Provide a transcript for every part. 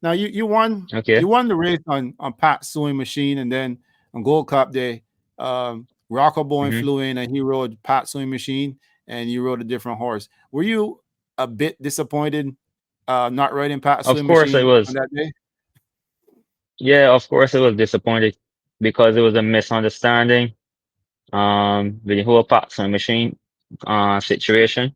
Now you Okay. won the race on Pat's sewing machine, and then on Gold Cup Day, Rocco Bowen Hmm. flew in and he rode Pat's sewing machine, and you rode a different horse. Were you a bit disappointed not riding Pat's Of sewing course I machine on was. that day? Yeah, of course I was disappointed because it was a misunderstanding with the whole parts and machine situation.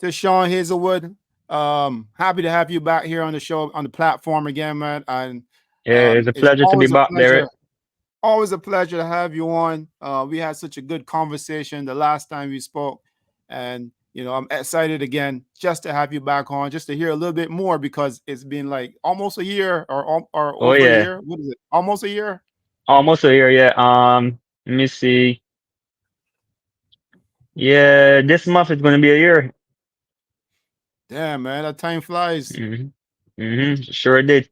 To Sean Hazelwood, happy to have you back here on the show on the platform again, man. And Yeah, it's a it's pleasure to be always a back there. pleasure. Always a pleasure to have you on. We had such a good conversation the last time we spoke, and I'm excited again just to have you back on, just to hear a little bit more because it's been like almost a year or Oh over a yeah, year. What is it? Almost a year. almost a year. Yeah. Let me see. Yeah, this month is gonna be a year. Damn, man, that time flies. Hmm. Sure did.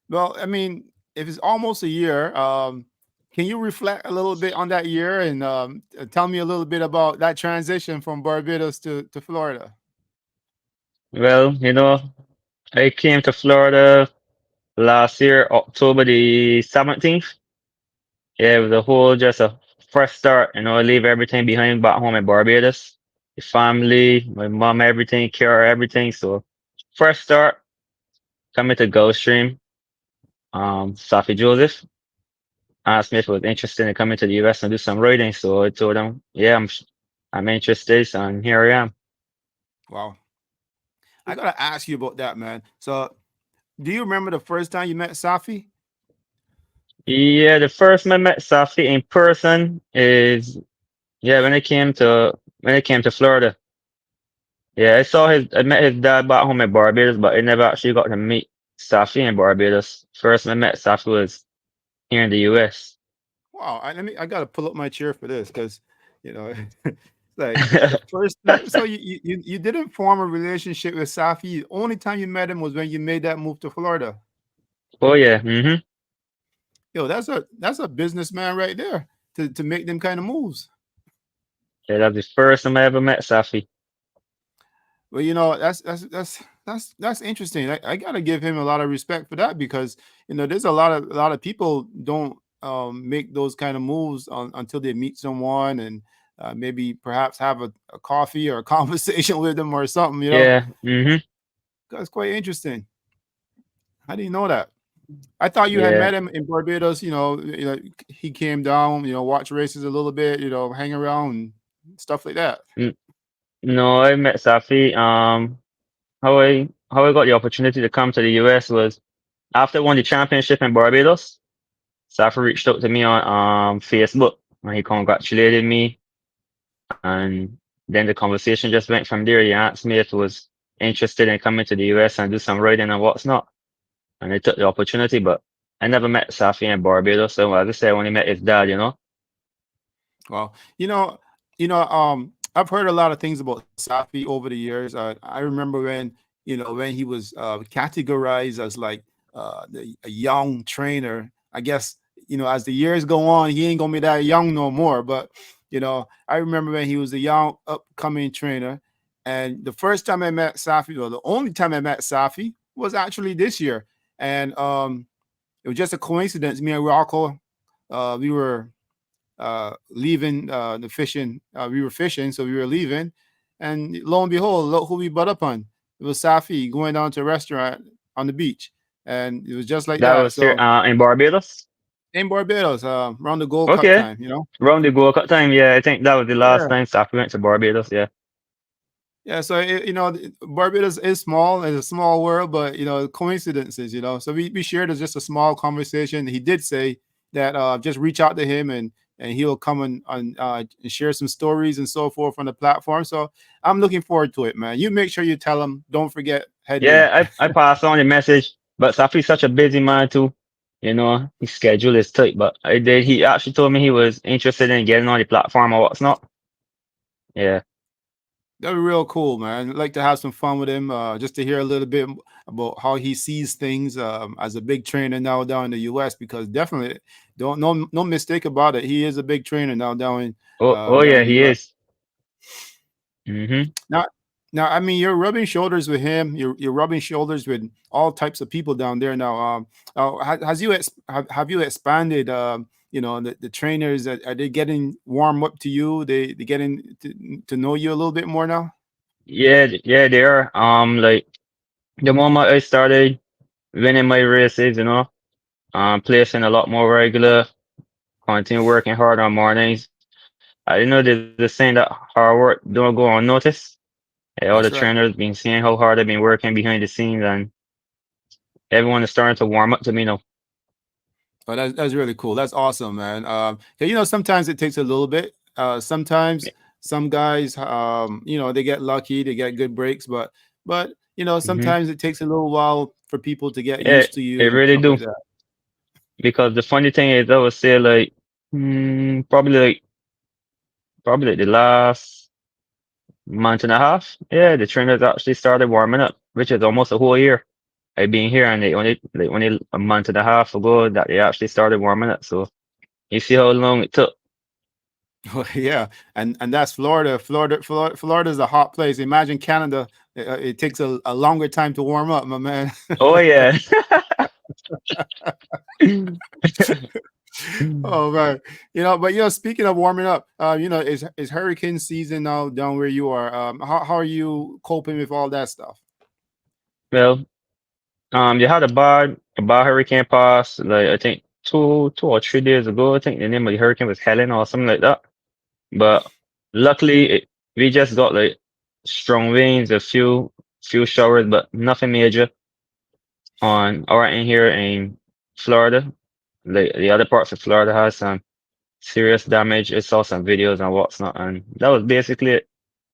Well, I mean, if it's almost a year, can you reflect a little bit on that year and tell me a little bit about that transition from Barbados to Florida? Well, I came to Florida last year, October the 17th. Yeah, it was a whole just a fresh start. I leave everything behind back home in Barbados. The family, my mom, everything, care, everything. So fresh start, coming to Gulfstream. Safi Joseph asked me if I was interested in coming to the US and do some writing. So I told him, yeah, I'm interested, and here I am. Wow. I gotta ask you about that, man. So, do you remember the first time you met Safi? Yeah, the first time I met Safi in person is yeah when I came to Florida. Yeah, I met his dad back home in Barbados, but I never actually got to meet Safi in Barbados. First time I met Safi was here in the US. Wow, I gotta pull up my chair for this because, you know, like the first time. So you didn't form a relationship with Safi. The only time you met him was when you made that move to Florida. Oh yeah, Yo, that's a businessman right there to make them kind of moves. yeah, that's the first time I ever met Safi. Well, that's interesting. I gotta give him a lot of respect for that because there's a lot of people don't make those kind of moves until they meet someone and maybe perhaps have a coffee or a conversation with them or something. Yeah, That's quite interesting. How do you know that? I thought you had yeah. met him in Barbados. He came down. Watch races a little bit. Hang around and stuff like that. N- No, I met Safi. How I got the opportunity to come to the US was after I won the championship in Barbados. Safi reached out to me on Facebook and he congratulated me, and then the conversation just went from there. He asked me if I was interested in coming to the US and do some riding and what's not, and I took the opportunity. But I never met Safi in Barbados, so as I say, I only met his dad. Well, I've heard a lot of things about Safi over the years. I remember when he was categorized as like a young trainer. I guess as the years go on, he ain't gonna be that young no more. But I remember when he was a young upcoming trainer, and the first time I met Safi, or the only time I met Safi, was actually this year, and it was just a coincidence. Me and Rocco, we were leaving the fishing. We were fishing, so we were leaving, and lo and behold, look who we butt up on. It was Safi going down to a restaurant on the beach, and it was just like That that. was here So in Barbados. in Barbados, around the Gold Cup Okay, time. round the Gold Cup time. Yeah, I think that was the last Yeah, time Safi went to Barbados. Yeah. yeah. So Barbados is small. It's a small world, but coincidences. So we shared just a small conversation. He did say that just reach out to him and he'll come and share some stories and so forth on the platform. So I'm looking forward to it, man. You make sure you tell him. Don't forget Headley. Yeah, I passed on the message, but Safi's such a busy man too. His schedule is tight, but I did. He actually told me he was interested in getting on the platform or what's not. Yeah, That'd be real cool, man. I'd like to have some fun with him, just to hear a little bit about how he sees things as a big trainer now down in the U.S. Because definitely, don't no mistake about it, he is a big trainer now Oh down yeah, in the he U.S. is. Hmm. Now, I mean, you're rubbing shoulders with him. You're rubbing shoulders with all types of people down there now. Has you have you expanded? The trainers, are they getting warm up to you? They getting to know you a little bit more now. Yeah, yeah, they are. Like the moment I started winning my races, placing a lot more regular, continue working hard on mornings. I didn't know there's a saying that hard work don't go unnoticed. All the That's right. trainers been seeing how hard I've been working behind the scenes, and everyone is starting to warm up to me now. Oh, that's really cool. That's awesome, man. Yeah, sometimes it takes a little bit. Sometimes some guys, they get lucky, they get good breaks, but Hmm. sometimes it takes a little while for people to get Yeah, used to it you and really stuff do. like that. Because the funny thing is, I would say like, probably like the last month and a half. Yeah, the trainers actually started warming up, which is almost a whole year. I've been here, and they only a month and a half ago that they actually started warming up. So you see how long it took. Yeah, and that's Florida. Florida is a hot place. Imagine Canada. It takes a longer time to warm up, my man. Oh yeah. Oh man, but speaking of warming up, is hurricane season now down where you are? How are you coping with all that stuff? Well, you had a bad hurricane pass, like I think 2 or 3 days ago. I think the name of the hurricane was Helen or something like that. But luckily, we just got like strong winds, a few showers, but nothing major on our end here in Florida. Like the other parts of Florida has some serious damage. I saw some videos and what's not, and that was basically it.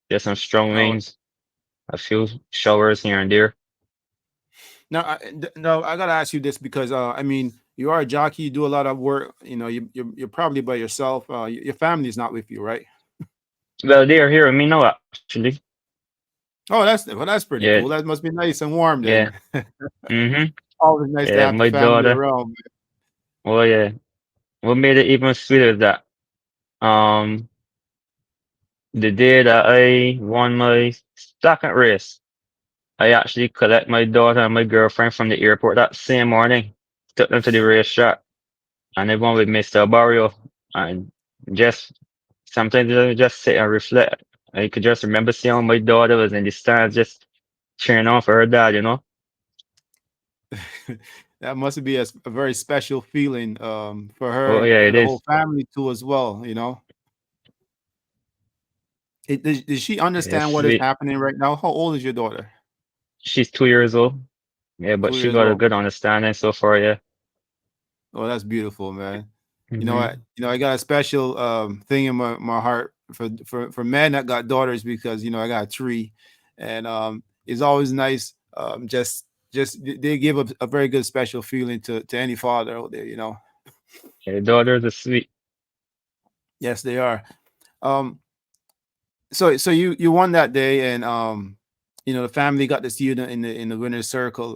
Just some strong Oh, winds, a few showers here and there. no, I gotta ask you this because I mean, you are a jockey. You do a lot of work. You're probably by yourself. Your family is not with you, right? Well, they are here in me now, actually. Oh, that's pretty Yeah, cool. That must be nice and warm yeah. then. Mm-hmm. Always nice to Yeah, have the my family daughter. around. Oh yeah. What made it even sweeter is that um the day that I won my second race, I actually collect my daughter and my girlfriend from the airport that same morning, took them to the racetrack, and I won with Mr. Barrio. And just sometimes I just sit and reflect. I could just remember seeing my daughter was in the stands just cheering on for her dad. That must be a very special feeling for her Oh and yeah, for it the whole is. family too as well. Does she Yeah, understand what is sweet. happening right now? How old is your daughter? She's 2 years old. Yeah, but 2 she years got a old. good understanding so far, yeah. Oh, that's beautiful, man. You know what? Hmm. I got a special thing in my heart for men that got daughters because I got three, and it's always nice. They give a very good special feeling to any father out there. Yeah, daughters are sweet. Yes, they are. Um, so you won that day, and the family got to see you in the winner's circle.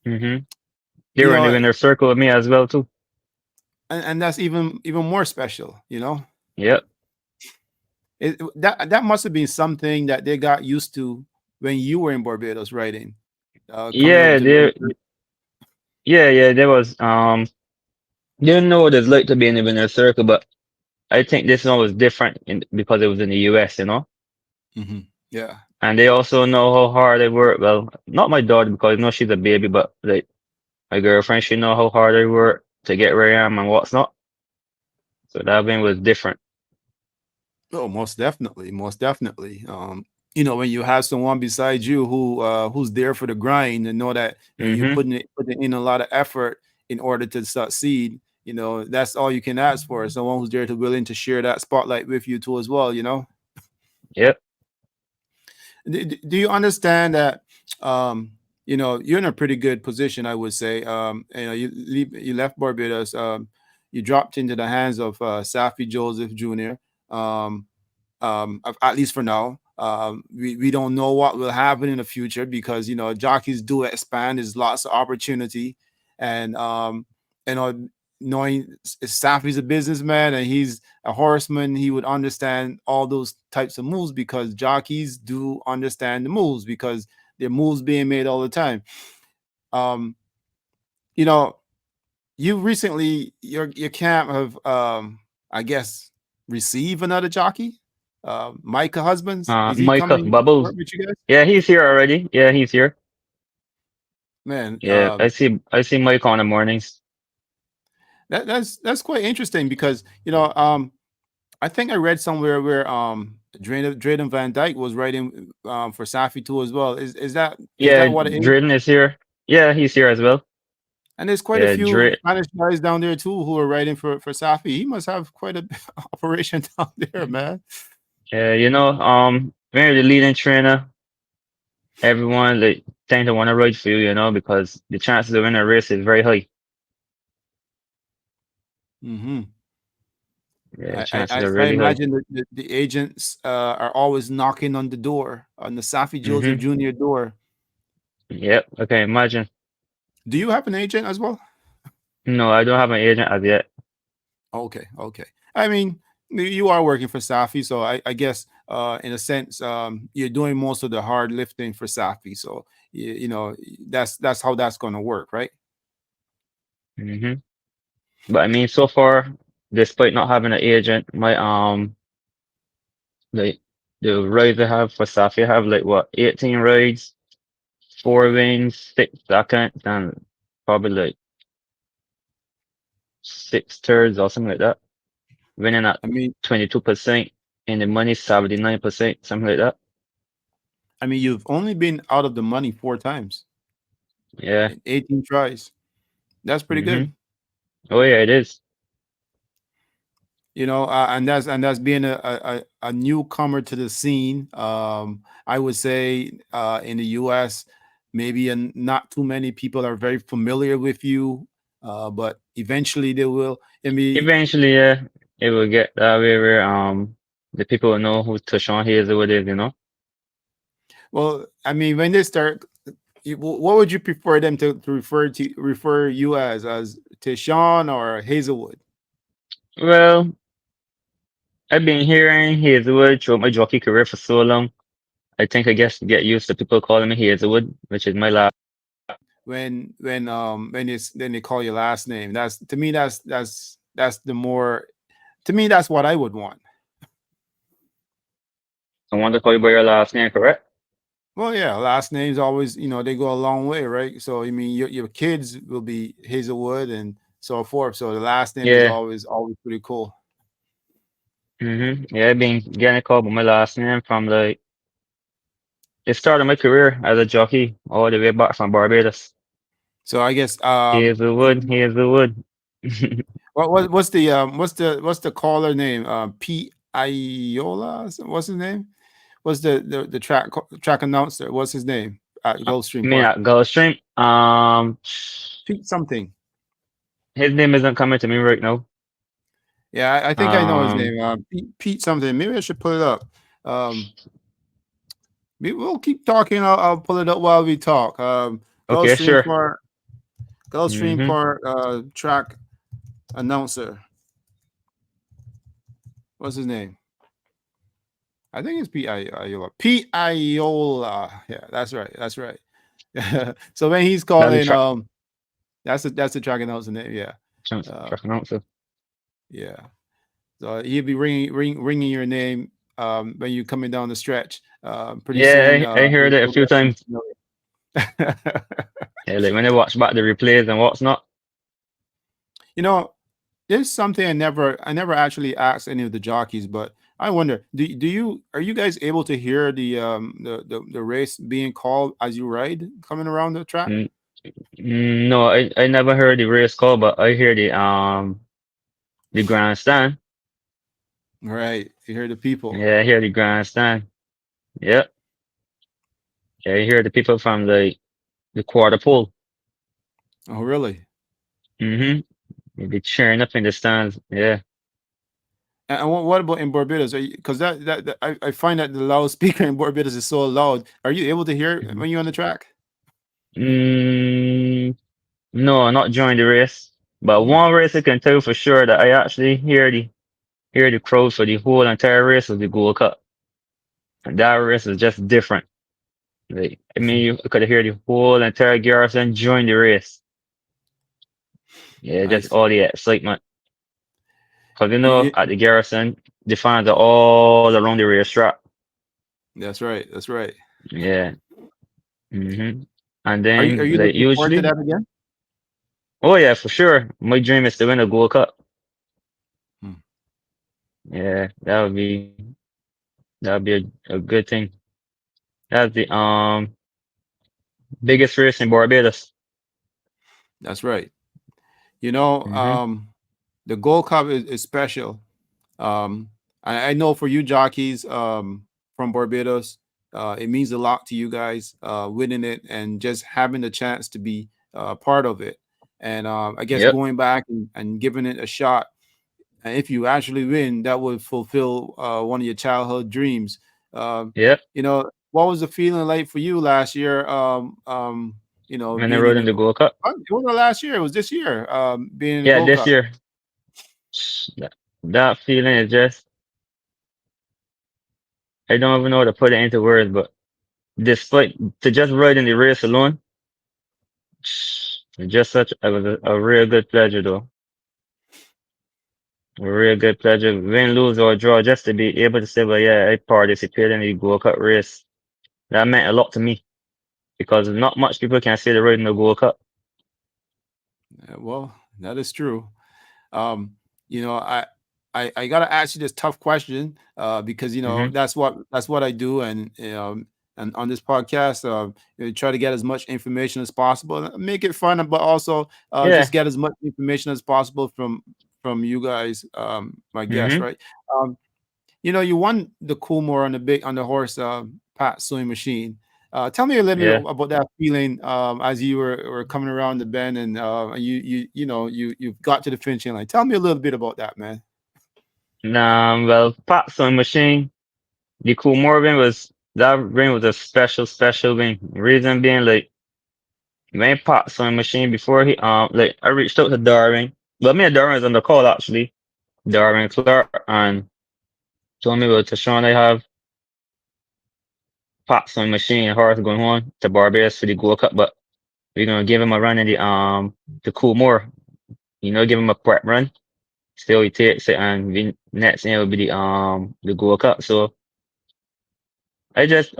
Hmm. They You were in the know, winner circle with me as well too. and that's even more special. Yep. That must have been something that they got used to when you were in Barbados riding, coming over Yeah, to the they yeah, there was they didn't know what it's like to be in the winner circle, but I think this one was different because it was in the US. yeah. And they also know how hard I work. Well, not my daughter because I know she's a baby, but like my girlfriend, she know how hard I work to get where I am and what's not. So that one was different. Oh, most definitely, most definitely. When you have someone beside you who's there for the grind and know that you're Hmm. putting in a lot of effort in order to succeed. That's all you can ask for. Someone who's there to willing to share that spotlight with you too as well. Yep. Do you understand that you're in a pretty good position, I would say. You left Barbados, you dropped into the hands of Safi Joseph Jr. At least for now. We don't know what will happen in the future because jockeys do expand. There's lots of opportunity, and you know knowing Safi's a businessman and he's a horseman, he would understand all those types of moves because jockeys do understand the moves because there are moves being made all the time. Um, you know, you recently your camp have I guess received another jockey. Micah Husbands, is he Micah coming to work Bubbles. with you guys? Yeah, he's here already. Yeah, he's here. Man, Yeah, I see Mike on the mornings. that's quite interesting because I think I read somewhere where Drayden Van Dyke was writing for Safi too as well. Is that Yeah, what it is? Drayden is here. Yeah, he's here as well. And there's quite a Yeah, few Dray. Spanish guys down there too who are writing for Safi. He must have quite a operation down there, man. Yeah, when you're the leading trainer, everyone like tend to want to ride for you, because the chances of winning a race is very high. Hmm. Yeah, I, I chances are I really high. imagine that the agents are always knocking on the door on the Safi Joseph Mm-hmm. Jr. door. Yep. Okay, imagine. Do you have an agent as well? No, I don't have an agent as yet. Okay, okay. I mean, you are working for Safi, so I guess in a sense you're doing most of the hard lifting for Safi. So that's how that's going to work, right? Mm-hmm. But I mean, so far, despite not having an agent, my like the rides I have for Safi, I have like what 18 rides, 4 wins, 6 seconds, and probably like 6 thirds or something like that. Winning at I mean, 22%, and the money 79%, something like that. you've only been out of the money 4 times Yeah. in 18 tries. That's pretty good. Mm-hmm. Oh yeah, it is. And that's being a newcomer to the scene. I would say in the U.S. maybe not too many people are very familiar with you, but eventually they will. I mean, Eventually, yeah, it will get that way where the people will know who Tashawn Hazelwood is. well, when they start, what would you prefer them to refer you as Tishawn or Hazelwood? Well, I've been hearing Hazelwood throughout my jockey career for so long. I think I guess get used to people calling me Hazelwood, which is my last. When it's then they call your last name. That's to me that's the more to me that's what I would want. I want to call you by your last name, correct? Well, yeah, last names always, they go a long way, right? So, your kids will be Hazelwood and so forth. So the last name is Yeah. always pretty cool. Yeah, I've been getting called by my last name from like the start of my career as a jockey all the way back from Barbados. So I guess Hazelwood, Hazelwood. what's the caller name? Pete Iola, what's his name? What's the track announcer? What's his name at I Gulfstream mean, Park? at Gulfstream. Pete something. His name isn't coming to me right now. Yeah, I think I know his Um, name. Pete something. Maybe I should pull it up. Um, we'll keep talking. I'll pull it up while we talk. okay, Gulfstream sure. Park, Gulfstream Mm-hmm. Park track announcer. What's his name? I think it's Pete Iola. Pete Iola. Yeah, that's right. That's right. So when he's That's a calling, that's the track announcer name. Yeah, uh, track announcer. yeah. So he'll be ringing your name when you're coming down the stretch. Pretty soon, Yeah, I heard it a you'll few get times. familiar. Yeah, like when I watch back the replays and what's not. you know, there's something I never actually asked any of the jockeys, but I wonder, are you guys able to hear the race being called as you ride coming around the track? Mm, no, I never heard the race call, but I hear the grandstand. Right. You hear the people. Yeah, I hear the grandstand. Yeah, yeah, I hear the people from the quarter pole. Oh, really? Mm-hmm. They be cheering up in the stands. Yeah. And what about in Barbados? Because I find that the loudspeaker in Barbados is so loud. Are you able to hear it Mhm. when you're on the track? Mm, no, not during the race. But Hmm. one race I can tell you for sure that I actually hear the crowd for the whole entire race of the Gold Cup. And that race is just different. Like, I mean, you could hear the whole entire garrison join the race. Yeah, just Nice. all the excitement. Because you know, You, at the garrison, the fans are all around the racetrack. that's right. That's right. Yeah. And Are then, you like, looking forward to usually, that again? oh yeah, for sure. My dream is to win a Gold Cup. Hmm. Yeah, that would be a good thing. That's the biggest race in Barbados. That's right. You know, Hmm the Gold Cup is special. Um, I know for you jockeys from Barbados, it means a lot to you guys winning it and just having the chance to be part of it. And I guess Yep, going back and giving it a shot. And if you actually win, that would fulfill one of your childhood dreams. Um, yep. what was the feeling like for you last year? When I Being rode in in the the Gold Cup. it wasn't last year; it was this year. Being in the Yeah, Gold this Cup. year. That feeling is just, I don't even know how to put it into words, but despite to just ride in the race alone, it's just such it was a real good pleasure though. A real good pleasure. Win, lose or draw, just to be able to say, well, yeah, I participated in the Gold Cup race. That meant a lot to me because not much people can say they ride in the Gold Cup. Well, that is true. Um, you know, I gotta ask you this tough question because Hmm that's what I do, and on this podcast, try to get as much information as possible, and make it fun, but also Yeah. just get as much information as possible from you guys, my guests, hmm right? Um, you won the Coolmore on the horse Pat sewing machine. Tell me a little Yeah. bit about that feeling as you were coming around the bend and you got to the finishing line. Tell me a little bit about that, man. Well, Pat's on machine. The cool Morgan was that ring was a special ring. Reason being, like when Pat's on machine before he like I reached out to Darwin. Well, me and Darwin is on the call actually. Darwin Clark and told me about Tashawn I have Pat's on machine and Horace going on to Barbados for the Gold Cup, but we're gonna give him a run in the cool more. Give him a prep run. Still he takes it and next thing will be the Gold Cup. So I just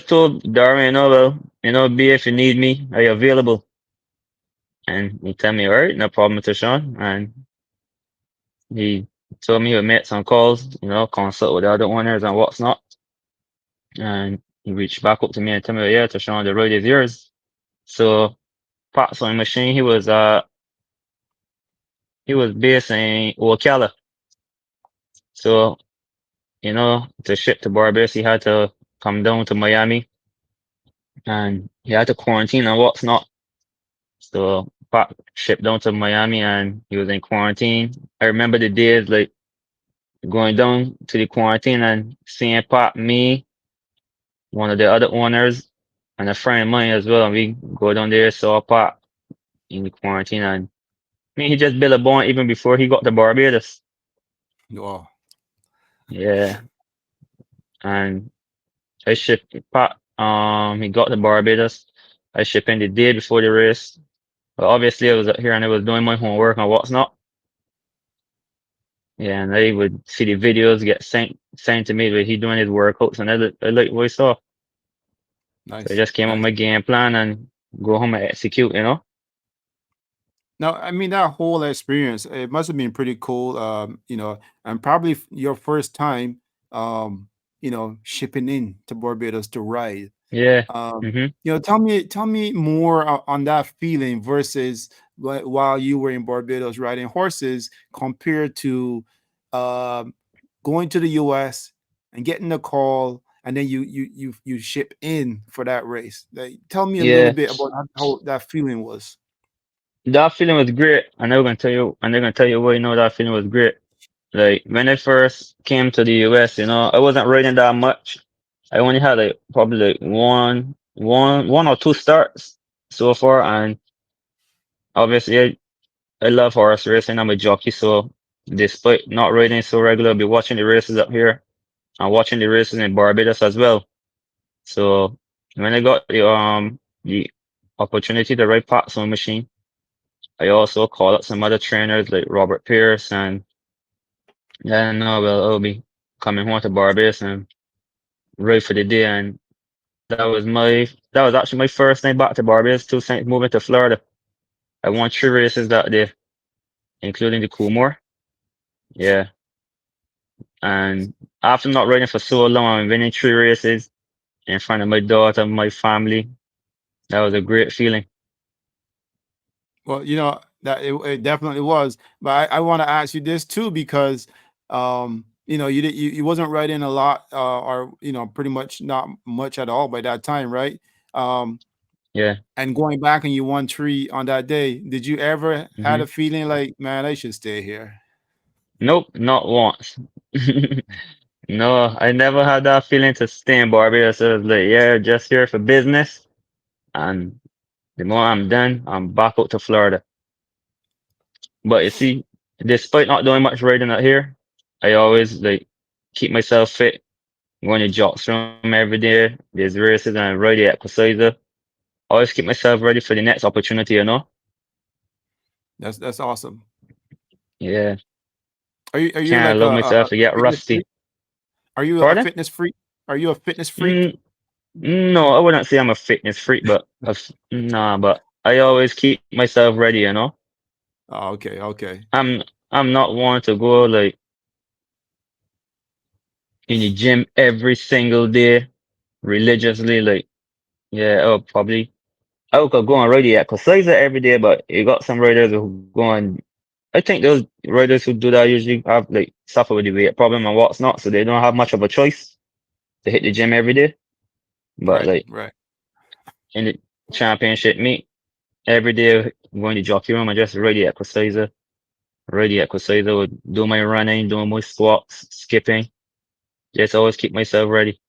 told Darwin, well, B, if you need me, are you available? And he tell me, all right, no problem, Mr. Sean. And he told me he would make some calls, consult with the other owners and what's not. And he reached back up to me and told me, yeah, Tashawn, the road is yours. So parts on machine, he was based in Ocala. So, to ship to Barbados, he had to come down to Miami and he had to quarantine and what's not. So Pop shipped down to Miami and he was in quarantine. I remember the days like going down to the quarantine and seeing Pop, me, one of the other owners, and a friend of mine as well. And we go down there, saw Pop in the quarantine and he just built a bond even before he got to Barbados. Oh, Yeah. And I shipped Pop, he got to Barbados. I shipped in the day before the race. But obviously I was up here and I was doing my homework and what's not. Yeah, and I would see the videos get sent to me where he doing his workouts, and I like what I saw. So I nice, just came on nice. my game plan and go home and execute. Now, I mean, that whole experience, it must have been pretty cool. And probably your first time, shipping in to Barbados to ride. Yeah. Um, Mhm. tell me more on that feeling versus while you were in Barbados riding horses compared to um, going to the US and getting a call and then you ship in for that race. Like, tell me a little Yeah. bit about how that feeling was. That feeling was great. And I'm gonna tell you why that feeling was great. Like when I first came to the US, I wasn't riding that much. I only had like probably like one or two starts so far, and obviously I love horse racing. I'm a jockey, so despite not riding so regular, I'll be watching the races up here and watching the races in Barbados as well. So when I got the opportunity to ride parts on machine, I also called up some other trainers like Robert Pierce, and then well I'll be coming home to Barbados and ride for the day. And that was actually my first night back to Barbados too since moving to Florida. I won three races that day, including the Coolmore. Yeah. And after not riding for so long, I'm winning three races in front of my daughter, my family. That was a great feeling. Well, that it definitely was. But I want to ask you this too because you wasn't writing a lot, or pretty much not much at all by that time, right? Um, Yeah. and going back and you won three on that day, did you ever had hmm a feeling like, man, I should stay here? Nope, not once. No, I never had that feeling to stay in Barbados. I was like, yeah, just here for business. And the more I'm done, I'm back out to Florida. But you see, despite not doing much riding out here, I always like keep myself fit, going to jocks room every day. There's races and I ride the exerciser. Always keep myself ready for the next opportunity. That's awesome. Yeah, Are you can't like allow a myself to get fitness rusty. freak? Are you a Pardon? fitness freak? Are you a fitness freak? Mm, no, I wouldn't say I'm a fitness freak, but nah, but I always keep myself ready. Oh, okay, okay. I'm I'm not one to go like in the gym every single day religiously. Like, yeah, I could go and ride the exercise every day, but you got some riders who go and I think those riders who do that usually have like suffer with the weight problem and what's not, so they don't have much of a choice to hit the gym every day. But Right, like right. in the championship meet, every day going to jockey room and just ride the exerciser, would do my running, do my squats, skipping. Just always keep myself ready.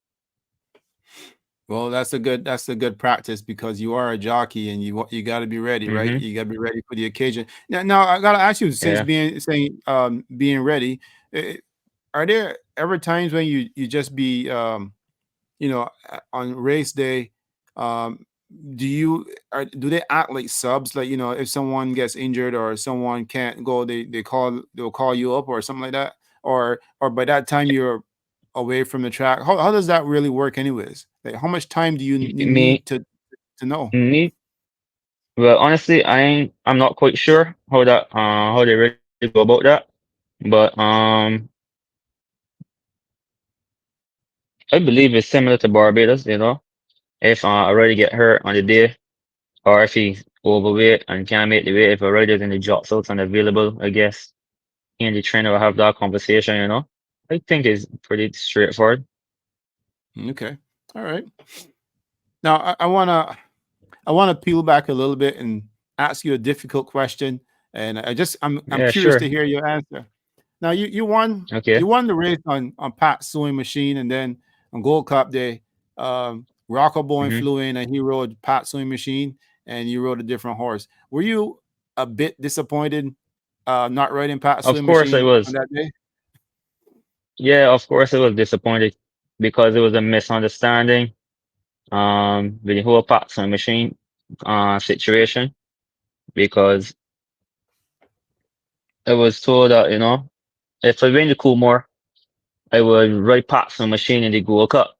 Well, that's a good practice because you are a jockey and you got to be ready, right? Mm-hmm. You got to be ready for the occasion. Now I got to ask you, since Yeah. being ready, eh, are there ever times when you just be on race day, um, do they act like subs? Like, if someone gets injured or someone can't go, they'll call you up or something like that, or by that time you're away from the track. How does that really work, anyways? Like, how much time do you need Me, to know? me. Well, honestly, I'm not quite sure how they really go about that. But I believe it's similar to Barbados. If I already get hurt on the day, or if he's overweight and can't make the weight, if already in the job slots unavailable, I guess he and the trainer will have that conversation. I think it's pretty straightforward. Okay, all right. Now I wanna peel back a little bit and ask you a difficult question, and I'm Yeah, curious to sure. hear your answer. Now you won Okay. you won the race on Pat's sewing machine, and then on Gold Cup Day, Rocco Boyne hmm flew in and he rode Pat's sewing machine, and you rode a different horse. Were you a bit disappointed not riding Pat's Of sewing course I machine on was. that day? Yeah, of course I was disappointed because it was a misunderstanding with the whole parts and machine situation because I was told that if I win the Coolmore, I would ride parts and machine in the Gold Cup.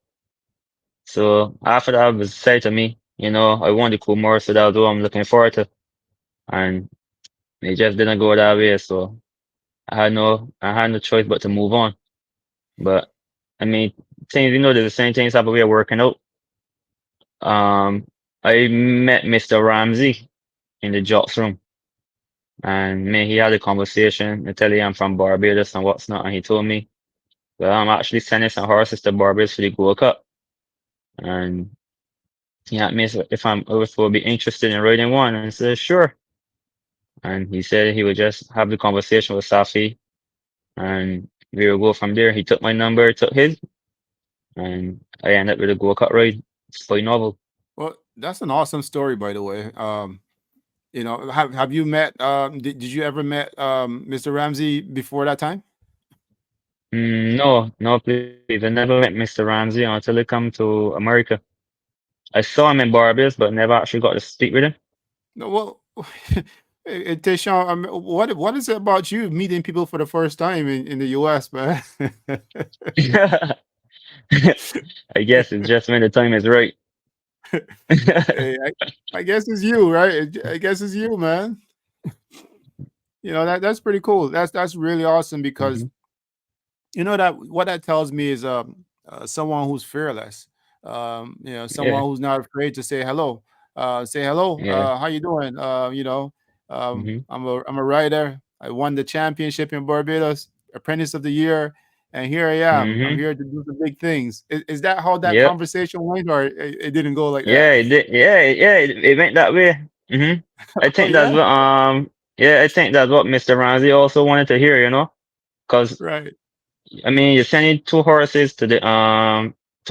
So after that was said to me, I won the Coolmore, so that's what I'm looking forward to. And it just didn't go that way, so I had no choice but to move on. But I mean, there's the same things type of way of working out. Um, I met Mr. Ramsey in the jocks room, and me, he had a conversation. I tell you, I'm from Barbados and what's not, and he told me, well, I'm actually sending some horses to Barbados for the Gold Cup, and he asked me if I would be interested in riding one, and I said sure. And he said he would just have the conversation with Safi, and we will go from there. He took my number, took his, and I ended up with a go-kart ride. It's quite novel. Well, that's an awesome story, by the way. Have you met? Did you ever met Mr. Ramsey before that time? No, no, please. I never met Mr. Ramsey until I come to America. I saw him in Barbados, but never actually got to speak with him. No, well, Tishan, what is it about you meeting people for the first time in the U.S., man? I guess it's just when the time is right. Hey, I guess it's you, right? I guess it's you, man. That's pretty cool. That's really awesome because Hmm. that what that tells me is someone who's fearless. Someone Yeah, who's not afraid to say hello. Say hello. yeah. How you doing? Hmm. I'm a writer. I won the championship in Barbados, Apprentice of the Year, and here I am. I'm Hmm. here to do the big things. Is that how that Yep. conversation went, or it didn't go like Yeah, that? it did. Yeah, it went that way. Hmm. I Oh think that's yeah, what yeah, I think that's what Mr. Ramsey also wanted to hear, because right. I mean you're sending two horses to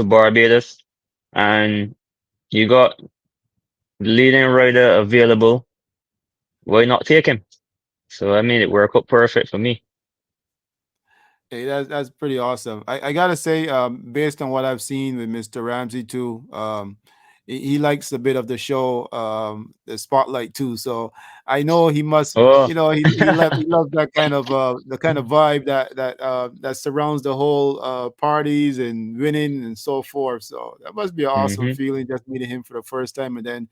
Barbados, and you got the leading rider available. Why not take him? So I mean it worked out perfect for me. Hey, that's pretty awesome. I gotta say, based on what I've seen with Mr. Ramsey too, he likes a bit of the show, the spotlight too. So I know he must, Oh. he loves that kind of the kind of vibe that surrounds the whole parties and winning and so forth. So that must be an awesome Hmm. feeling just meeting him for the first time. And then,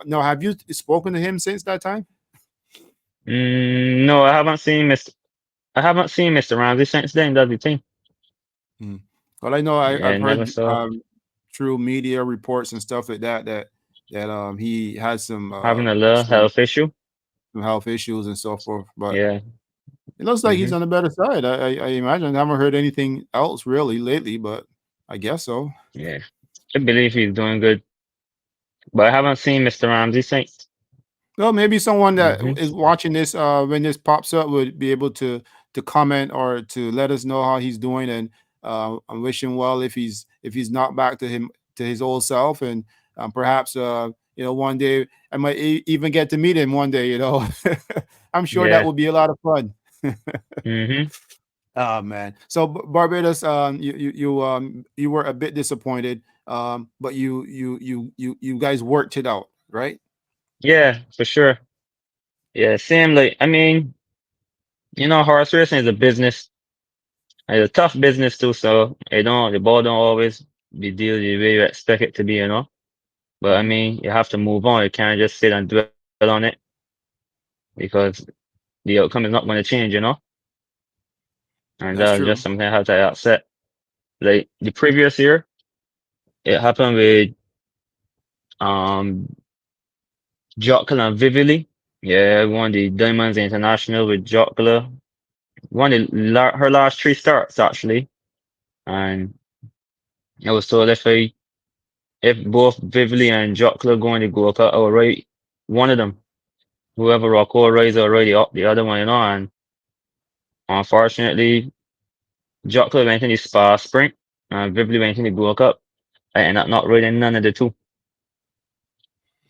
no, have you spoken to him since that time? No, I haven't seen Mr. Ramsey since then. That's the thing. Mm. Well, I know Yeah, I've never heard saw through media reports and stuff like that he has having a little health issue. some health issues and so forth. But Yeah. it looks like he's Hmm. on the better side. I imagine. I haven't heard anything else really lately, but I guess so. Yeah. I believe he's doing good, but I haven't seen Mr. Ramsey since. Well, maybe someone that Hmm. is watching this when this pops up would be able to comment or to let us know how he's doing, and I'm wishing well if he's not back to his old self, and perhaps one day I might even get to meet him one day. I'm sure that Yeah. would be a lot of fun. Hmm. Oh man! So Barbados, you were a bit disappointed, but you guys worked it out, right? Yeah, for sure. Yeah, same. Like, I mean, horse racing is a business. It's a tough business too. So the ball don't always be deal the way you expect it to be. But I Hmm. mean, you have to move on. You can't just sit and dwell on it because the outcome is not going to change. And That's that's just true. something I have to accept. Like the previous year, it happened with um Jockey and Vivili. Yeah, won the Diamonds International with Jockey. Won her last three starts actually, and I was told if both Vivili and Jockey going to go up, I will ride one of them. Whoever Rocco rides, I'll ride the other one. And unfortunately, Jockey went in the Spa Sprint, and Vivili went in the Gold Cup. I ended up not riding none of the two,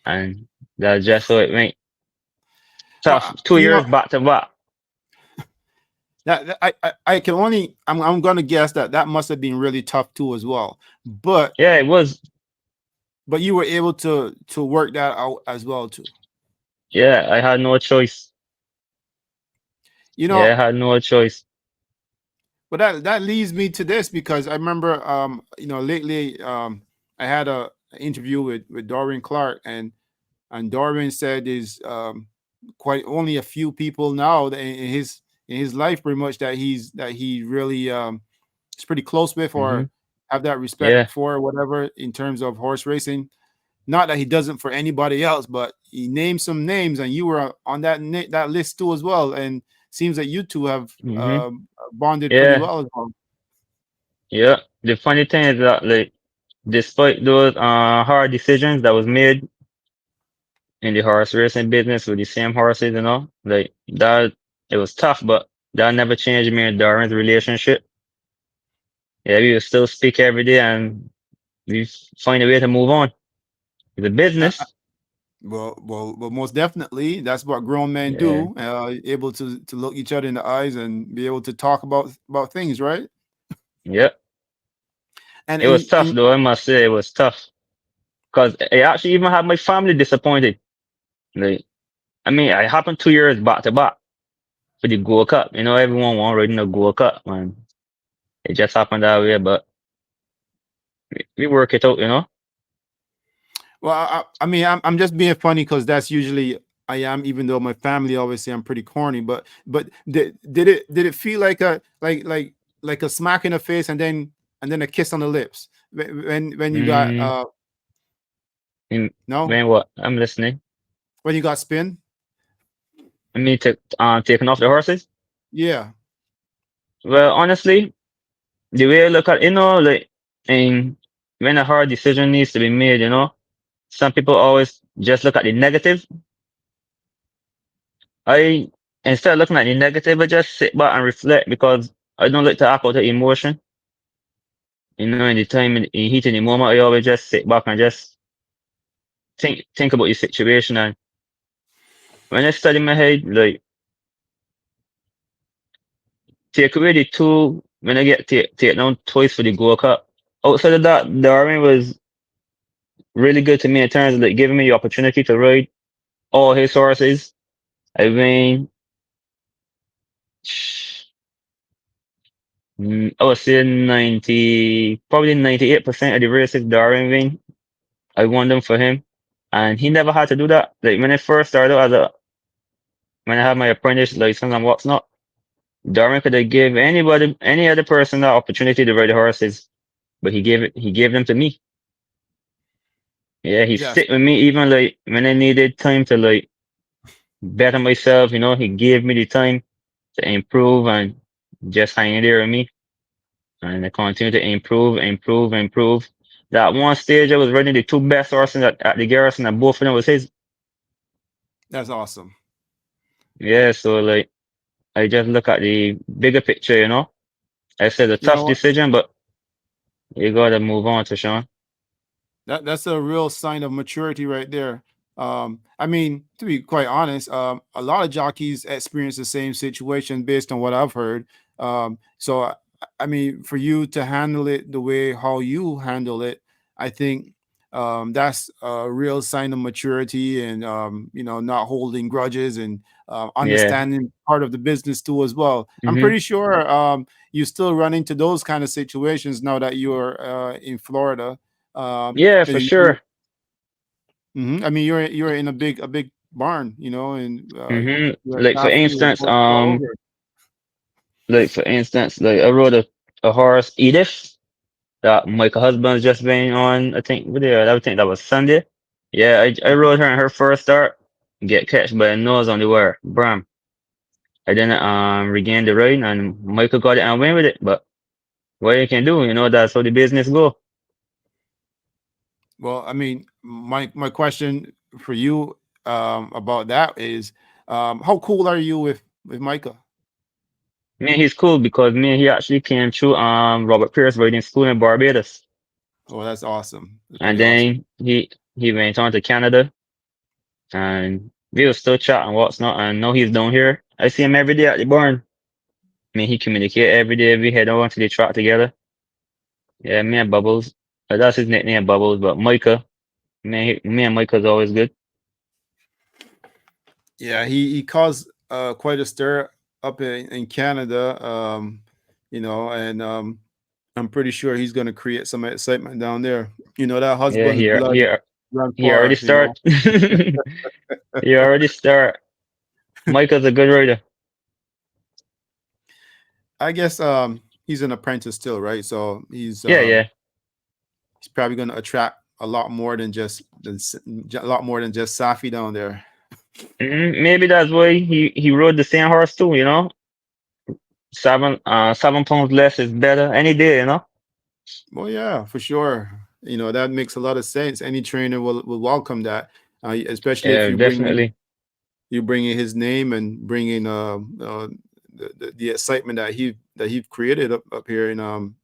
and that's just how it went. Well, Tough 2 years back to back. I can only I'm gonna guess that must have been really tough too as well. But Yeah, it was. but you were able to work that out as well too. Yeah, I had no choice. You Yeah, know, I had no choice. but that leads me to this because I remember lately I had a interview with Dorian Clark, and Dorian said is quite only a few people now that in his life pretty much that he really is pretty close with Hmm. or have that respect Yeah. for or whatever in terms of horse racing. Not that he doesn't for anybody else, but he named some names, and you were on that list too as well. And seems that you two have Hmm. bonded pretty Yeah. well as well. Yeah. The funny thing is that, like, despite those hard decisions that was made in the horse racing business with the same horses, like that, it was tough, but That never changed me and Darren's relationship. Yeah, we will still speak every day and we find a way to move on. It's a Uh, business. well, most definitely. That's what grown men Yeah, do. Able to look each other in the eyes and be able to talk about things, right? yeah. And, It was tough and though, I must say it was tough. Cause I actually even had my family disappointed. Like, I mean, I happened 2 years back to back for the Gold Cup. You know, everyone want riding the Gold Cup, man. It just happened that way, but we work it out, you know? well, I mean, I'm just being funny because that's usually I am, even though my family always say I'm pretty corny. But did it feel like a like a smack in the face and then a kiss on the lips when you got Mm, in, no when what? I'm listening. when you got spin? I mean, taking off the horses. Yeah, Well, honestly, the way I look at, you know, like, and when a hard decision needs to be made, you know, some people always just look at the negative. I, instead of looking at the negative, I just sit back and reflect because I don't like to act out of emotion. You know, in the time, in heat in the moment, I always just sit back and just think about the situation. And when I study my head, like, take away the two, when I get take down twice for the Gold Cup. Outside of that, Darwin was really good to me in terms of like giving me the opportunity to ride all his horses. I mean, I would say probably 98% of the races Darwin win, I won them for him. And he never had to do that. Like when I first started out when I had my apprentice license and what's not, Darwin could have give anybody, any other person that opportunity to ride the horses, but he gave them to me. Yeah, he yes, sit with me even like when I needed time to like better myself, you know, he gave me the time to improve and just hang there with me. And I continue to improve. That one stage I was riding the two best horses at the garrison and both of them was his. that's awesome. Yeah, so like I just look at the bigger picture, you know. I said a You tough know, decision, but you gotta move on to Sean. that's a real sign of maturity right there. I mean, to be quite honest, a lot of jockeys experience the same situation based on what I've heard. So, I mean, for you to handle it the way how you handle it, I think that's a real sign of maturity and not holding grudges and Yeah. understanding part of the business too as well. I'm Hmm. pretty sure you still run into those kind of situations now that you're in Florida. Yeah, for You sure. I mean, you're in a big barn, and your Like for Safi will instance, go all over. like I rode a horse Edith that my husband's just been on. I think video. I think that was Sunday. Yeah, I rode her in her first start. Get catched by a nose on the wire. Bram. I didn't regain the ride and Michael got it and went with it. But what you can do, you know, that's how the business go. Well, I mean, my question for you about that is, how cool are you with Micah? Me and he's cool because me and he actually came through Robert Pierce riding school in Barbados. Oh, that's awesome. That's And pretty awesome. then he went on to Canada and we were still chatting what's not and now he's down here. I see him every day at the barn. Me and he communicate every day. We head over to the track together. Yeah, me and Bubbles. That's his nickname, Bubbles. But Micah, me and Micah's always good. Yeah, he caused quite a stir up in Canada, and I'm pretty sure he's going to create some excitement down there. That Yeah, husband's blood run he already far. start. He already start. Micah's a good rider. I guess he's an apprentice still, right? So he's Yeah, yeah. he's probably going to attract a lot more than just Safi down there. Maybe that's why he rode the same horse too. You know, 7 pounds less is better any day. You know. Well, yeah, for sure. That makes a lot of sense. Any trainer will welcome that, especially if Yeah, you bring in definitely. his name and bring in the excitement that he created up here in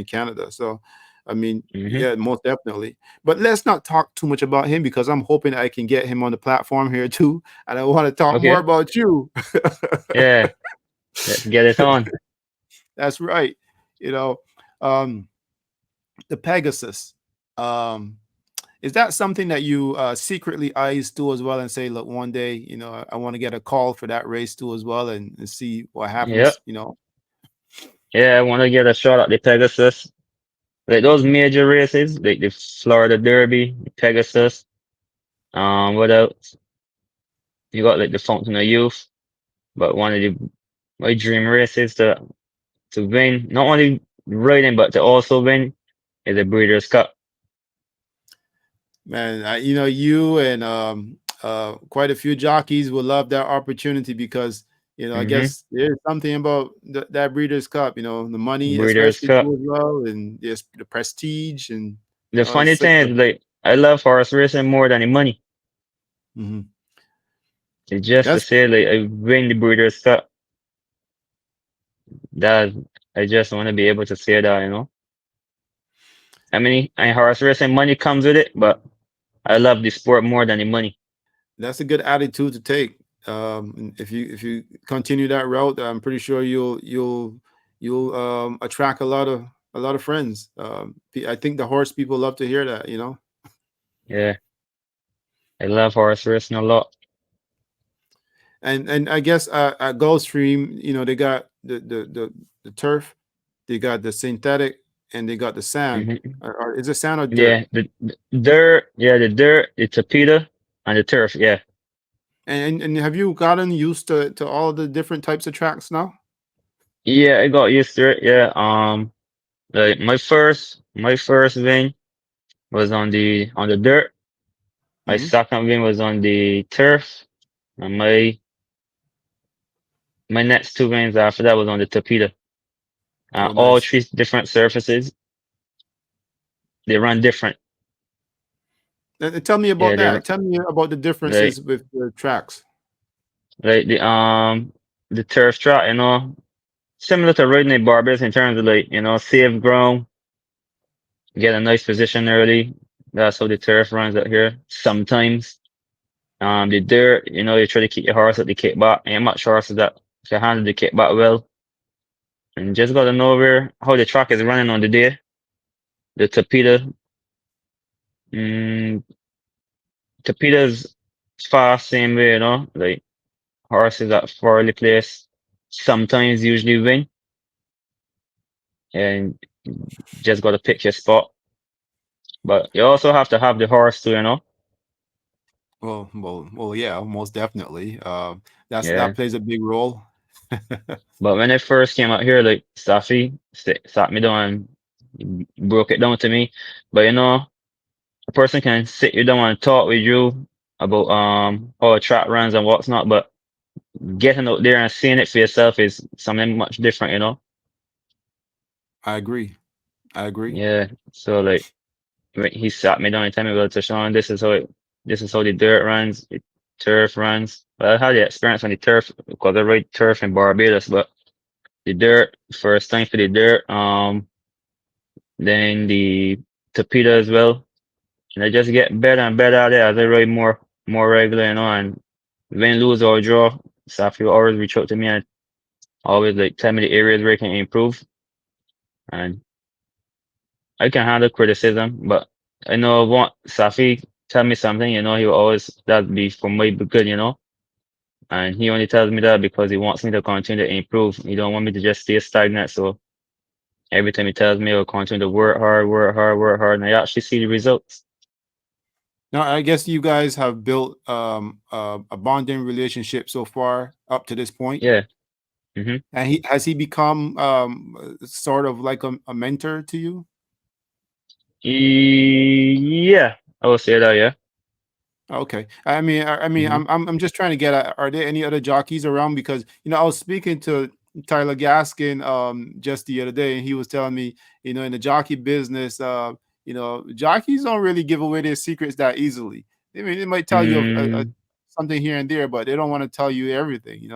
Canada. So, I mean, Hmm. yeah, most definitely. But let's not talk too much about him because I'm hoping I can get him on the platform here too, and I want to talk more Okay. about you. Yeah. Let's get it on. That's right. You know, um, the Pegasus. Um, is that something that you secretly eyes too as well and say, look, one day, I want to get a call for that race too as well and see what Yep. happens, Yeah, I want to get a shot at the Pegasus. Like those major races, like the Florida Derby, the Pegasus. What else? You got like the Fountain of Youth, but one of my dream races to win, not only riding but to also win is the Breeders' Cup. Man, you and quite a few jockeys will love that opportunity because I Mm-hmm. guess there's something about that Breeders' Cup. The money, Breeders' especially Cup. too as well, and the prestige, and The it's funny such thing a. is, like, I love horse racing more than the money. Mhm. It's just to That's say, like, I win the Breeders' Cup. That I just want to be able to say that. I mean, and horse racing money comes with it, but I love the sport more than the money. that's a good attitude to take. And if you continue that route, I'm pretty sure you'll attract a lot of friends. I think the horse people love to hear that. Yeah, I love horse racing a lot. And I guess at Gulfstream, they got the turf, they got the synthetic, and they got the sand. Hmm. Or is it sand or dirt? Yeah, the dirt, yeah, the dirt, the torpedo, and the turf. Yeah, And have you gotten used to all the different types of tracks now? yeah, I got used to it. Yeah, like my first win was on the dirt. My Hmm. second win was on the turf, and my next two wins after that was on the torpedo. Oh, All nice. three different surfaces. They run different. And tell me Yeah, about that. Tell me about the like differences with the tracks. like the turf track, similar to riding in Barbados in terms of like, safe ground, get a nice position early. That's how the turf runs out here. Sometimes, the dirt, you try to keep your horse at the kickback, and much horses that can handle the kickback well, and just gotta know where how the track is running on the day. The torpedo, mm, torpedoes fast same way, like horses that fairly place sometimes usually win, and just gotta pick your spot. But you also have to have the horse too. Well, yeah, most definitely. That Yeah. plays a big role. But when I first came out here, like Safi sat me down and broke it down to me. But a person can sit you down and talk with you about how a track runs and what's not, but getting out there and seeing it for yourself is something much different. I agree. I agree. Yeah. So like when he sat me down and told me, well, Tashawn, this is how the dirt runs, the turf runs. Well, I had the experience on the turf because I ride turf in Barbados, but the dirt, first time for the dirt, then the torpedo as well. And I just get better and better at it as I ride more regular. And win, lose or draw, Safi will always reach out to me and always like tell me the areas where I can improve. And I can handle criticism, but I know want Safi tell me something, he will always that be for my good. And he only tells me that because he wants me to continue to improve. He don't want me to just stay stagnant. So every time he tells me I'll continue to work hard, work hard, work hard, and I actually see the results. Now, I guess you guys have built a bonding relationship so far up to this point. Yeah. Hmm. And he become sort of like a mentor to you? Yeah, I will say that. Yeah. Okay. I mean, Hmm. I'm just trying to get at, are there any other jockeys around? Because I was speaking to Tyler Gaskin just the other day, and he was telling me, in the jockey business, jockeys don't really give away their secrets that easily. I mean, they might tell you Mm, something here and there, but they don't want to tell you everything.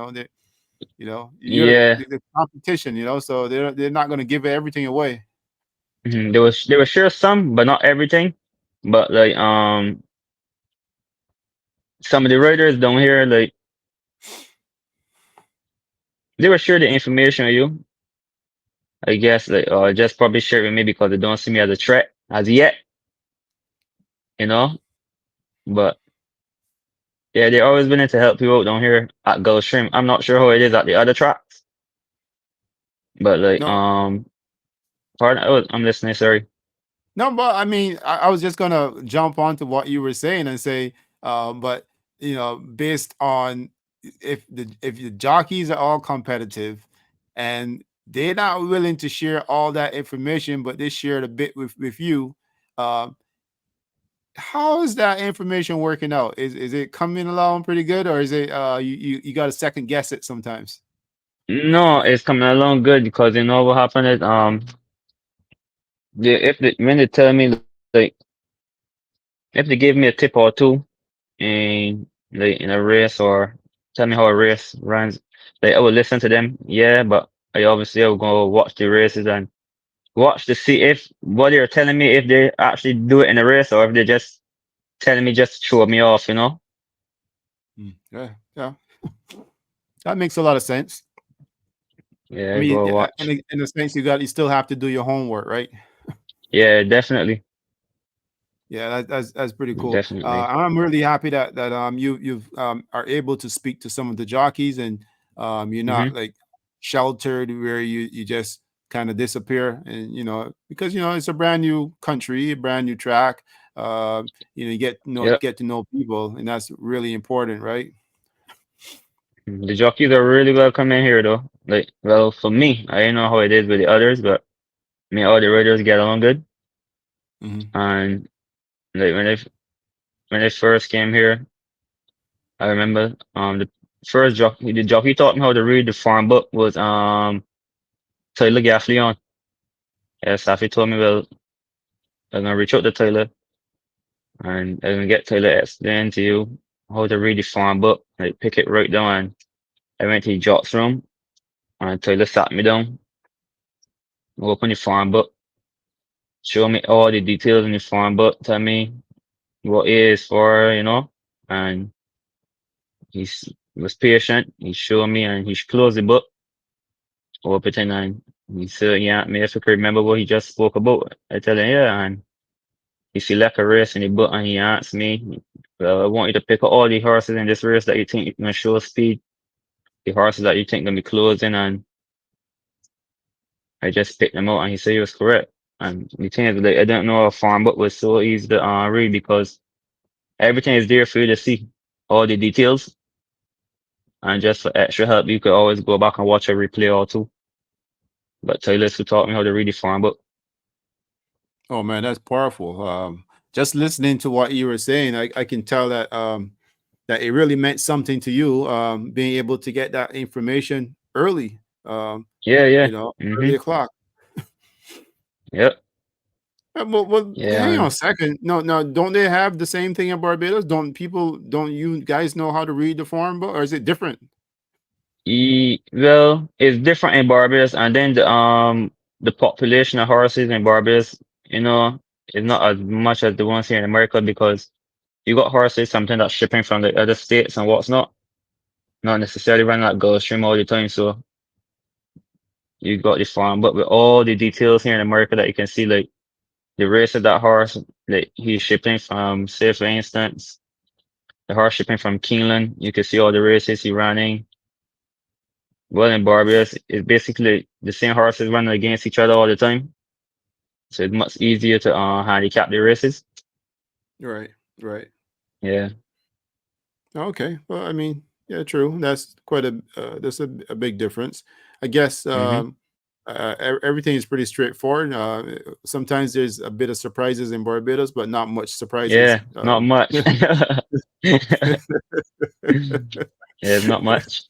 You're Yeah. the competition. So they're not going to give everything away. There was sure some, but not everything. But like some of the writers down here, like they were sure the information with you. I guess like just probably share it with me because they don't see me as a threat as yet, you know. But yeah, they're always willing to help people out down here at Gulfstream. I'm not sure how it is at the other tracks, but like No, pardon, I'm listening. Sorry. no, but I mean, I was just gonna jump onto what you were saying and say, but based on if the jockeys are all competitive, and they're not willing to share all that information, but they shared a bit with you. Uh, how is that information working out? Is it coming along pretty good, or is it you got to second guess it sometimes? No, it's coming along good because you know what happened is when they tell me like if they give me a tip or two in like in a race or tell me how a race runs, like I will listen to them, yeah, but I will go watch the races and watch to see if what they're telling me if they actually do it in a race or if they're just telling me just to show me off, you know? Yeah, yeah, that makes a lot of sense. I Yeah, mean, go yeah, watch. in a sense, you still have to do your homework, right? Yeah, definitely, Yeah, that's pretty cool. definitely. I'm really happy that you've are able to speak to some of the jockeys, and you're not Hmm. like sheltered where you just kind of disappear, and because it's a brand new country, a brand new track. You Yep. get to know people, and that's really important, right? The jockeys are really welcome in here though. Like, well, for me, I don't know how it is with the others, but me and all the riders get along good. Hmm. And like when I first came here, I remember the jockey taught me how to read the farm book was Tyler Gaffleon. Yeah, Safi told me, well, I'm gonna reach out to Tyler and I'm gonna get Tyler to explain to you how to read the farm book, like pick it right down. And I went to the jocks room and Tyler sat me down, open the farm book, show me all the details in the farm book, tell me what it is for, and he was patient. He showed me and he closed the book, open it, and he said, yeah, me if I could remember what he just spoke about. I tell him, yeah, and he select a race in the book and he asked me, well, I want you to pick up all the horses in this race that you think you can show speed, the horses that you think can be closing, and I just picked them out and he said he was correct. And the thing is, like, I didn't know a farm book was so easy to read because everything is there for you to see, all the details, and just for extra help, you could always go back and watch a replay or two. But Taylor who taught me how to read the farm book. Oh man, that's powerful. Just listening to what you were saying, I can tell that it really meant something to you, being able to get that information early, Yeah, you yeah. know, early Mm-hmm. o'clock. Yep. Well, Yeah, hang on a man. second. No, no, don't they have the same thing in Barbados? Don't you guys know how to read the farm book, or is it different? Well, it's different in Barbados, and then the population of horses in Barbados, is not as much as the ones here in America because you got horses sometimes that's shipping from the other states and what's not necessarily running like Gulfstream all the time. So you got the farm, but with all the details here in America that you can see, like the race of that horse, like he's shipping from, say for instance, the horse shipping from Keeneland, you can see all the races he running. Well, in Barbados, it's basically the same horses running against each other all the time. So it's much easier to handicap the races. Right, right. Yeah. Okay. Well, I mean, yeah, true. That's a big difference. I guess Hmm. everything is pretty straightforward. Sometimes there's a bit of surprises in Barbados, but not much surprises. Yeah, not much. Yeah, not much.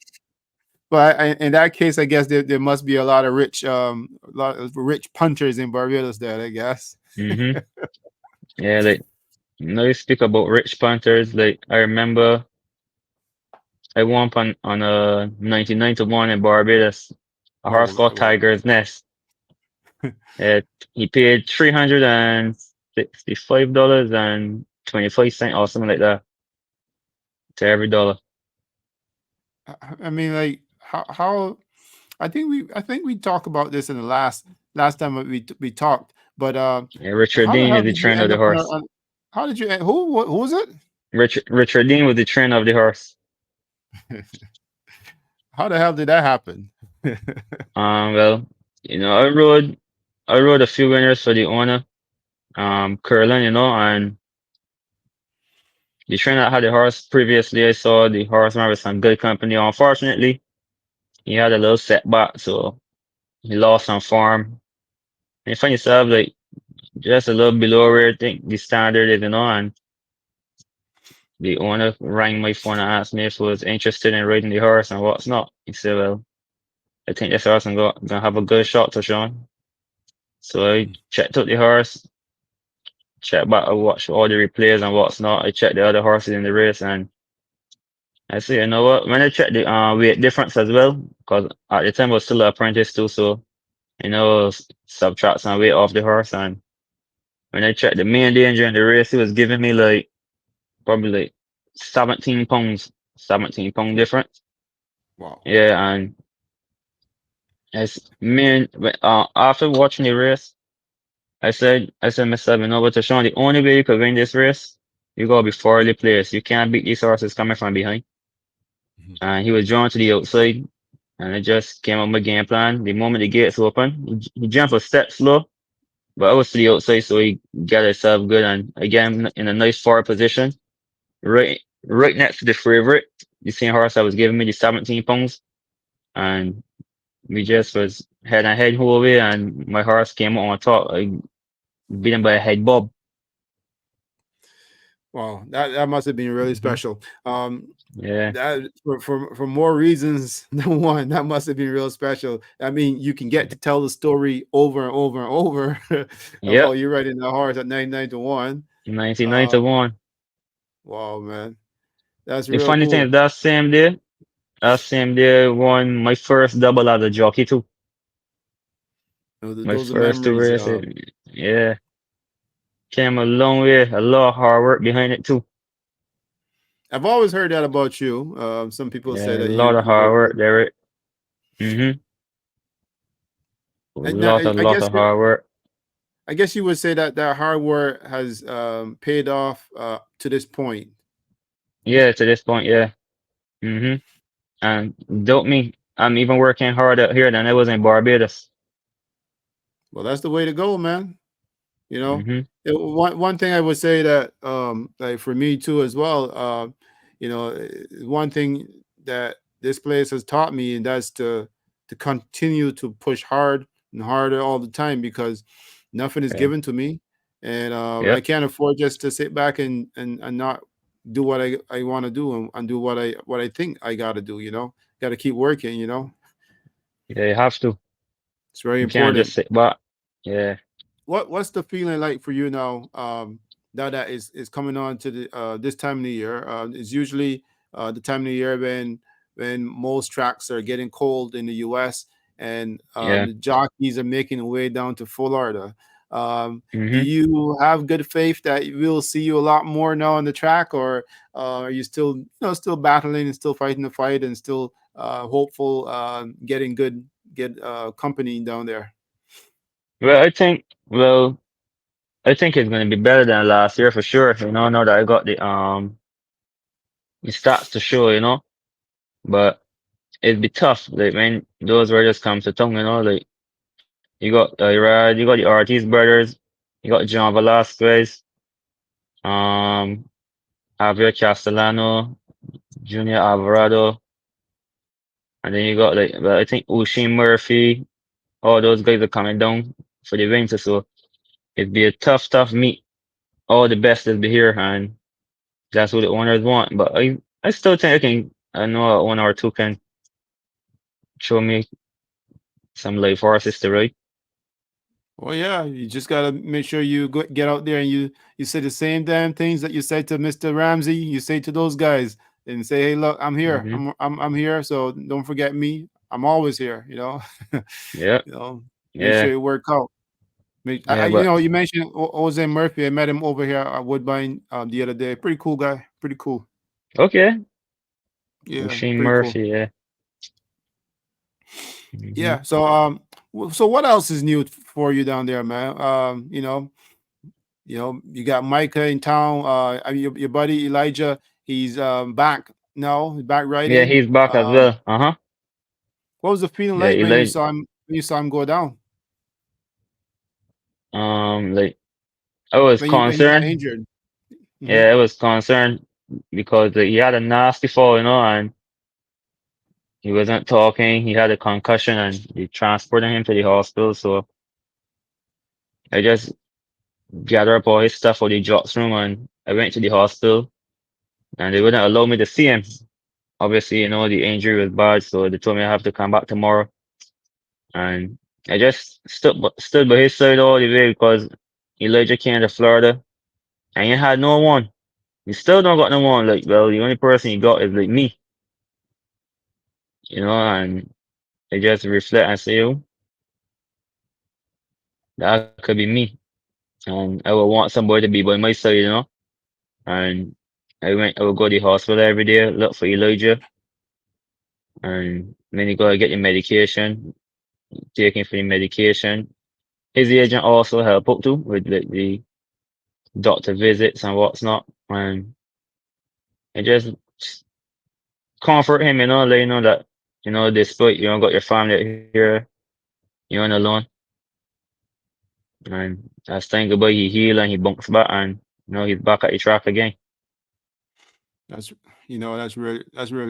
But in that case, I guess there must be a lot of rich punters in Barbados. There, I guess. Hmm. Yeah, like, you speak about rich punters. Like, I remember I won on a 99 to 1 in Barbados. A Oh, horse called well, Tiger's Nest. It, he paid $365.25 or something like that to every dollar. I mean, like how I think we talked about this in the last time we talked, but Yeah, Richard how the Dean hell is the did you trainer of end the up horse. how did you who was it? Richard Dean was the trainer of the horse. How the hell did that happen? Well, I rode a few winners for the owner, Curlin, and the trainer that had the horse previously, I saw the horseman with some good company. Unfortunately, he had a little setback, so he lost some form. And you find yourself like just a little below where I think the standard is, and the owner rang my phone and asked me if I was interested in riding the horse and what's not. He said, well, I think this horse is gonna have a good shot to Sean. So I checked out the horse, checked back, I watched all the replays and what's not. I checked the other horses in the race and I said, you know what? When I checked the weight difference as well, because at the time I was still an apprentice too, so subtract some weight off the horse. And when I checked the main danger in the race, he was giving me like probably like 17 pounds, 17-pound difference. Wow. Yeah, and after watching the race, I said myself, you know what, Sean, the only way you could win this race, you gotta be thoroughly placed. You can't beat these horses coming from behind. Mhm. And he was drawn to the outside, and I just came up with my game plan. The moment the gates open, he jumped a step slow, but I was to the outside, so he got himself good, and again in a nice forward position, right next to the favorite, the same horse that was giving me the 17 pounds, and we just was head and head whole way, and my horse came out on top. I beat him by a head bob. Wow, that must have been really Hmm. special. Yeah, That for more reasons than one, that must have been real special. I mean, you can get to tell the story over and over and over about yep, you riding the horse at 99 to 1. 99 to Um, 1. wow, man, that's The real funny thing cool. is that same day won my first double as a jockey too. My Those are first two memories. races. Yeah, came a long way, a lot of hard work behind it too. I've always heard that about you. Some people say Yeah, a that lot of you hard work work really hard. there. Mm-hmm. A And now, lot of hard work. I guess you would say that that hard work has paid off to this point. Yeah, to this point, yeah. Mm-hmm. And don't me, I'm even working harder here than I was in Barbados. Well, that's the way to go, man. You know, Mm-hmm. one thing I would say that like for me too as well, one thing that this place has taught me, and that's to continue to push hard and harder all the time, because nothing is Yeah. given to me, and I Yep. can't afford just to sit back and not do what I want to do, and do what I think I got to do. Got to keep working. Yeah, you have to. It's very You can't just important. sit back. Yeah. What's the feeling like for you now? Now that is coming on to the this time of the year. It's usually the time of the year when most tracks are getting cold in the U.S. and Yeah. the jockeys are making their way down to Florida. Do Mm-hmm. you have good faith that we'll see you a lot more now on the track, or are you still still battling and still fighting the fight and still hopeful getting good get company down there? Well, I think it's gonna be better than last year for sure. Now that I got the stats to show, but it'd be tough. Like when those were just come to tongue, like you got the Ortiz brothers, you got John Velasquez, um, Javier Castellano, Junior Alvarado, and then you got like, well, I think Usheen Murphy. All those guys are coming down for the winter, so it'd be a tough meet. All the best will be here, and that's what the owners want. But I still think I know one or two can show me some live horses to ride. Well, yeah, you just gotta make sure you get out there and you say the same damn things that you said to Mr. Ramsey. You say to those guys, and say, "Hey, look, I'm here. Mm-hmm. I'm here. So don't forget me. I'm always here." Yeah. Make sure Yeah. it work out. Yeah. But You mentioned Jose Murphy. I met him over here at Woodbine the other day. Pretty cool guy. Pretty cool. okay. Yeah, Shane pretty cool. Murphy. Yeah. Mm-hmm. Yeah. So what else is new for you down there, man? You got Micah in town. I mean, your buddy Elijah, he's back now. He's back Yeah. riding. He's back as well. Uh huh. What was the feeling Yeah. like when you Elijah. saw him? When you saw him go down Like I was when he got concerned. injured. Hmm. Yeah, I was concerned because he had a nasty fall, and he wasn't talking. He had a concussion, and they transported him to the hospital. So I just gathered up all his stuff for the jocks room, and I went to the hospital, and they wouldn't allow me to see him. Obviously, the injury was bad, so they told me I have to come back tomorrow. And I just stood by his side all the way because Elijah came to Florida, and he had no one. He still don't got no one. Like, well, the only person he got is like me, and I just reflect and say, oh, that could be me. And I would want somebody to be by my side. And I would go to the hospital every day, look for Elijah, and then you gotta get your medication, taking for the medication. His agent also help out too with the doctor visits and what's not. And I just comfort him, let you know that, despite you don't got your family out here, you ain't alone. And as time go by, he heal and he bounce back and he's back at the track again. That's that's really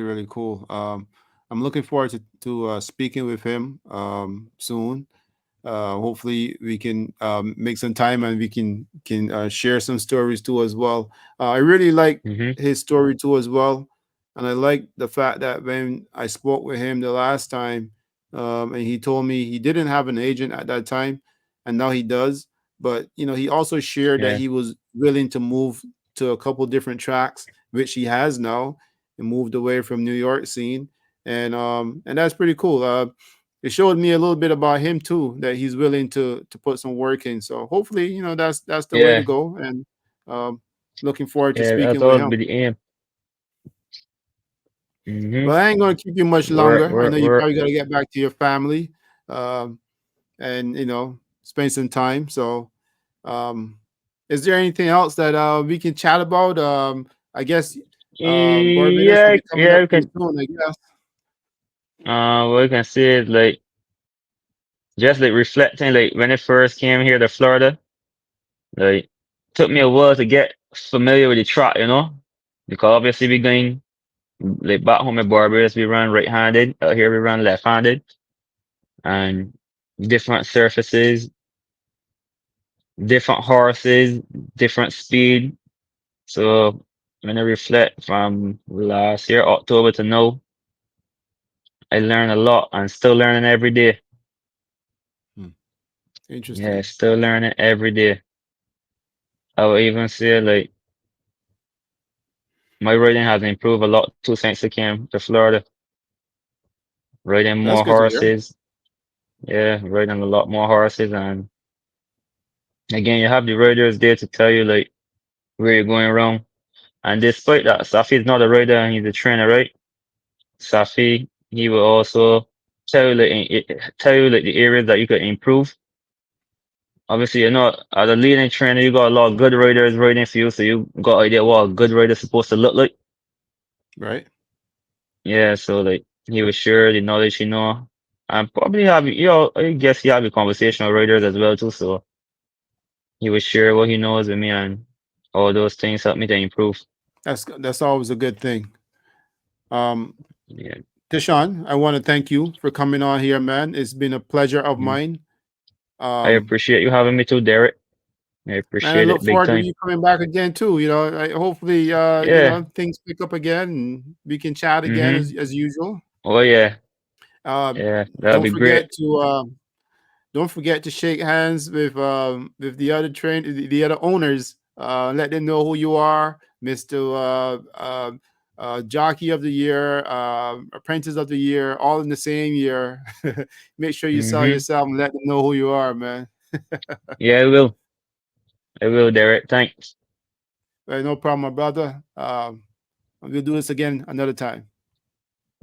really cool. I'm looking forward to speaking with him soon. Hopefully we can make some time and we can share some stories too as well. I really like Hmm. his story too as well, and I like the fact that when I spoke with him the last time, and he told me he didn't have an agent at that time, and now he does. But he also shared that Yeah, he was willing to move to a couple different tracks, which he has now, and moved away from New York scene, and that's pretty cool. It showed me a little bit about him too, that he's willing to put some work in. So hopefully, that's the way to yeah, go. And um, looking forward to yeah. That's speaking with always him. be the aim. Hmm. Well, I ain't gonna keep you much We're longer. I we're know you we're probably gotta get back to your family, um, and spend some time. So, um, is there anything else that we can chat about? I guess Barbados will yeah, be coming yeah. up We pretty can soon. I guess. what we can say is like just like reflecting like when I first came here to Florida, like took me a while to get familiar with the track, because obviously we going like back home in Barbados we run right-handed, out here we run left-handed, and different surfaces, different horses, different speed. So when I reflect from last year October to now, I learned a lot and still learning every day. Hmm. Yeah, Interesting. still learning every day. I would even say like my riding has improved a lot too since I came to Florida. Riding That's more good to hear. horses. Yeah, riding a lot more horses. And again, you have the riders there to tell you like where you're going wrong. And despite that, Safi is not a rider and he's a trainer, right? Safi, he will also tell you like the areas that you could improve. Obviously, as a leading trainer, you got a lot of good riders riding for you, so you got idea what a good rider is supposed to look like. Right. Yeah, so like he was sure the knowledge, and probably I guess he have a conversational riders as well too. So he was sure what he knows with me, and all those things helped me to improve. That's always a good thing. Um, Yeah, Deshaun, I want to thank you for coming on here, man. It's been a pleasure of mhm. mine. I Um, appreciate you having me too, Derek. I Man, I appreciate look it big forward to time. you coming back again too. Hopefully, Yeah. things pick up again and we can chat again Mm-hmm. as usual. Oh yeah. Um, Yeah, that'll don't be great. forget to shake hands with the other the other owners. Let them know who you are, Mister Jockey of the Year, Apprentice of the Year, all in the same year. Make sure you sell Mm-hmm. yourself and let them know who you are, man. Yeah, I will. I will, Derek. Thanks. No problem, my brother. We'll do this again another time.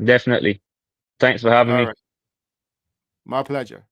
Definitely. Thanks for having All me. right. My pleasure.